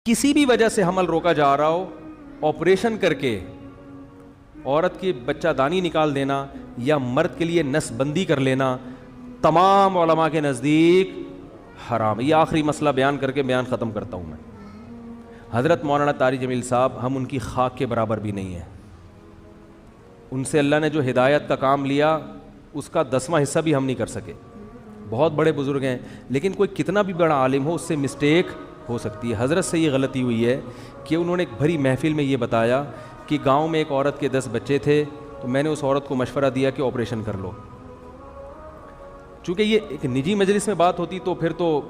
کسی بھی وجہ سے حمل روکا جا رہا ہو، آپریشن کر کے عورت کی بچہ دانی نکال دینا یا مرد کے لیے نس بندی کر لینا تمام علماء کے نزدیک حرام ہے۔ یہ آخری مسئلہ بیان کر کے بیان ختم کرتا ہوں میں۔ حضرت مولانا طارق جمیل صاحب ہم ان کی خاک کے برابر بھی نہیں ہیں، ان سے اللہ نے جو ہدایت کا کام لیا اس کا 10واں حصہ بھی ہم نہیں کر سکے۔ بہت بڑے بزرگ ہیں، لیکن کوئی کتنا بھی بڑا عالم ہو اس سے مسٹیک ہو سکتی ہے۔ حضرت سے یہ غلطی ہوئی ہے کہ انہوں نے ایک بھری محفل میں یہ بتایا کہ گاؤں میں ایک عورت کے 10 بچے تھے، تو میں نے اس عورت کو مشورہ دیا کہ آپریشن کر لو۔ چونکہ یہ ایک نجی مجلس میں بات ہوتی تو پھر تو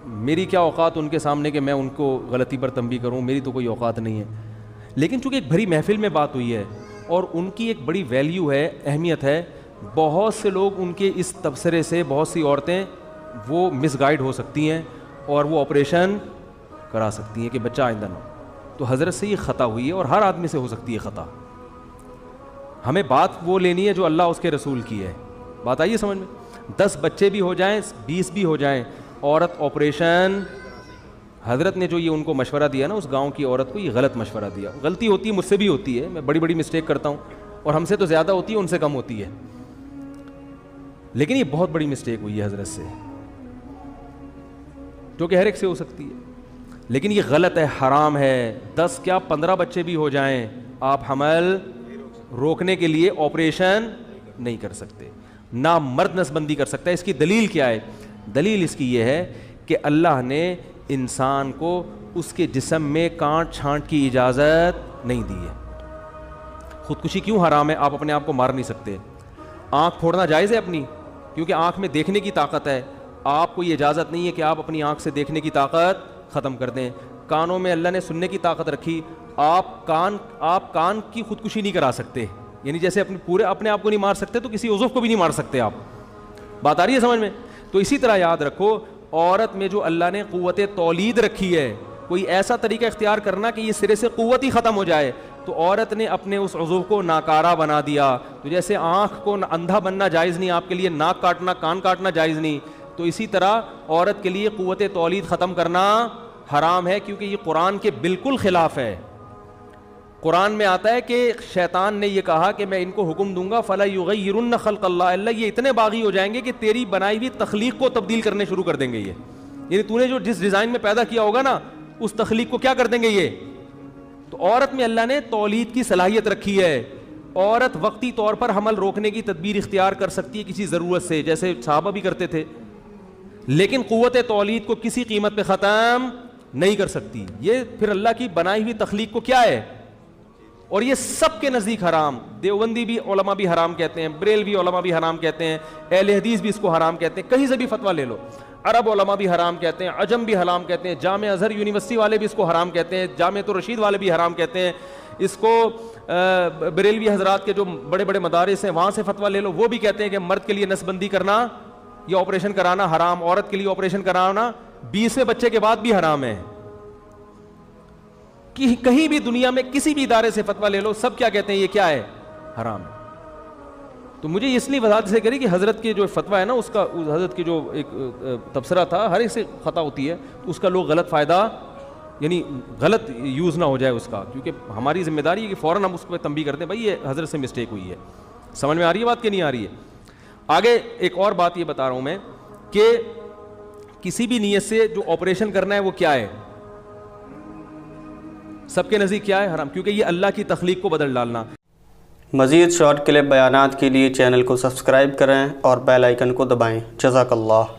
میری کیا اوقات ان کے سامنے کہ میں ان کو غلطی پر تنبیہ کروں، میری تو کوئی اوقات نہیں ہے۔ لیکن چونکہ ایک بھری محفل میں بات ہوئی ہے اور ان کی ایک بڑی ویلیو ہے، اہمیت ہے، بہت سے لوگ ان کے اس تبصرے سے، بہت سی عورتیں وہ مس گائیڈ ہو سکتی ہیں اور وہ آپریشن کرا سکتی ہیں کہ بچہ آئندہ نہ ہو۔ تو حضرت سے یہ خطا ہوئی ہے اور ہر آدمی سے ہو سکتی ہے خطا۔ ہمیں بات وہ لینی ہے جو اللہ اس کے رسول کی ہے۔ بات آئیے سمجھ میں؟ 10 بچے بھی ہو جائیں، 20 بھی ہو جائیں، عورت آپریشن، حضرت نے جو یہ ان کو مشورہ دیا نا اس گاؤں کی عورت کو، یہ غلط مشورہ دیا۔ غلطی ہوتی ہے، مجھ سے بھی ہوتی ہے، میں بڑی بڑی مسٹیک کرتا ہوں اور ہم سے تو زیادہ ہوتی ہے، ان سے کم ہوتی ہے، لیکن یہ بہت بڑی مسٹیک ہوئی ہے حضرت سے، جو کہ ہر ایک سے ہو سکتی ہے، لیکن یہ غلط ہے، حرام ہے۔ 10 کیا 15 بچے بھی ہو جائیں، آپ حمل روکنے کے لیے آپریشن نہیں کر سکتے، نہ مرد نسبندی کر سکتا ہے۔ اس کی دلیل کیا ہے؟ دلیل اس کی یہ ہے کہ اللہ نے انسان کو اس کے جسم میں کانٹ چھانٹ کی اجازت نہیں دی ہے۔ خودکشی کیوں حرام ہے؟ آپ اپنے آپ کو مار نہیں سکتے۔ آنکھ پھوڑنا جائز ہے اپنی، کیونکہ آنکھ میں دیکھنے کی طاقت ہے، آپ کو یہ اجازت نہیں ہے کہ آپ اپنی آنکھ سے دیکھنے کی طاقت ختم کر دیں۔ کانوں میں اللہ نے سننے کی طاقت رکھی، آپ کان کی خودکشی نہیں کرا سکتے، یعنی جیسے اپنے آپ کو نہیں مار سکتے تو کسی عضو کو بھی نہیں مار سکتے آپ۔ بات آ رہی ہے سمجھ میں؟ تو اسی طرح یاد رکھو، عورت میں جو اللہ نے قوت تولید رکھی ہے، کوئی ایسا طریقہ اختیار کرنا کہ یہ سرے سے قوت ہی ختم ہو جائے، تو عورت نے اپنے اس عضو کو ناکارہ بنا دیا۔ تو جیسے آنکھ کو اندھا بننا جائز نہیں آپ کے لیے، ناک کاٹنا، کان کاٹنا جائز نہیں، تو اسی طرح عورت کے لیے قوت تولید ختم کرنا حرام ہے، کیونکہ یہ قرآن کے بالکل خلاف ہے۔ قرآن میں آتا ہے کہ شیطان نے یہ کہا کہ میں ان کو حکم دوں گا فَلَا يُغَيِّرُنَّ خَلْقَ اللَّهِ، اللہ یہ اتنے باغی ہو جائیں گے کہ تیری بنائی ہوئی تخلیق کو تبدیل کرنے شروع کر دیں گے۔ یہ یعنی تو نے جو جس ڈیزائن میں پیدا کیا ہوگا نا، اس تخلیق کو کیا کر دیں گے یہ۔ تو عورت میں اللہ نے تولید کی صلاحیت رکھی ہے، عورت وقتی طور پر حمل روکنے کی تدبیر اختیار کر سکتی ہے کسی ضرورت سے، جیسے صحابہ بھی کرتے تھے، لیکن قوت تولید کو کسی قیمت پہ ختم نہیں کر سکتی۔ یہ پھر اللہ کی بنائی ہوئی تخلیق کو کیا ہے، اور یہ سب کے نزدیک حرام۔ دیوبندی بھی علماء بھی حرام کہتے ہیں، بریلوی علماء بھی حرام کہتے ہیں، اہل حدیث بھی اس کو حرام کہتے ہیں، کہیں سے بھی فتویٰ لے لو، عرب علماء بھی حرام کہتے ہیں، عجم بھی حرام کہتے ہیں، جامع ازہر یونیورسٹی والے بھی اس کو حرام کہتے ہیں، جامعۃ الرشید والے بھی حرام کہتے ہیں اس کو، بریلوی حضرات کے جو بڑے بڑے مدارس ہیں وہاں سے فتویٰ لے لو، وہ بھی کہتے ہیں کہ مرد کے لیے نس بندی کرنا یا آپریشن کرانا حرام، عورت کے لیے آپریشن کرانا 20ویں بچے کے بعد بھی حرام ہے۔ کہیں بھی دنیا میں کسی بھی ادارے سے فتویٰ لے لو، سب کیا کہتے ہیں یہ کیا ہے، حرام ہے۔ تو مجھے اس لیے وضاحت سے کری کہ حضرت کے جو فتویٰ ہے نا، اس کا حضرت کی جو ایک تبصرہ تھا، ہر ایک سے خطا ہوتی ہے، تو اس کا لوگ غلط فائدہ، یعنی غلط یوز نہ ہو جائے اس کا، کیونکہ ہماری ذمہ داری ہے کہ فوراً ہم اس پہ تنبیہ کرتے ہیں بھائی یہ حضرت سے مسٹیک ہوئی ہے۔ سمجھ میں آ رہی ہے بات کہ نہیں آ رہی ہے؟ آگے ایک اور بات یہ بتا رہا ہوں میں کہ کسی بھی نیت سے جو آپریشن کرنا ہے وہ کیا ہے، سب کے نزدیک کیا ہے، حرام، کیونکہ یہ اللہ کی تخلیق کو بدل ڈالنا۔ مزید شارٹ کلپ بیانات کے لیے چینل کو سبسکرائب کریں اور بیل آئیکن کو دبائیں۔ جزاک اللہ۔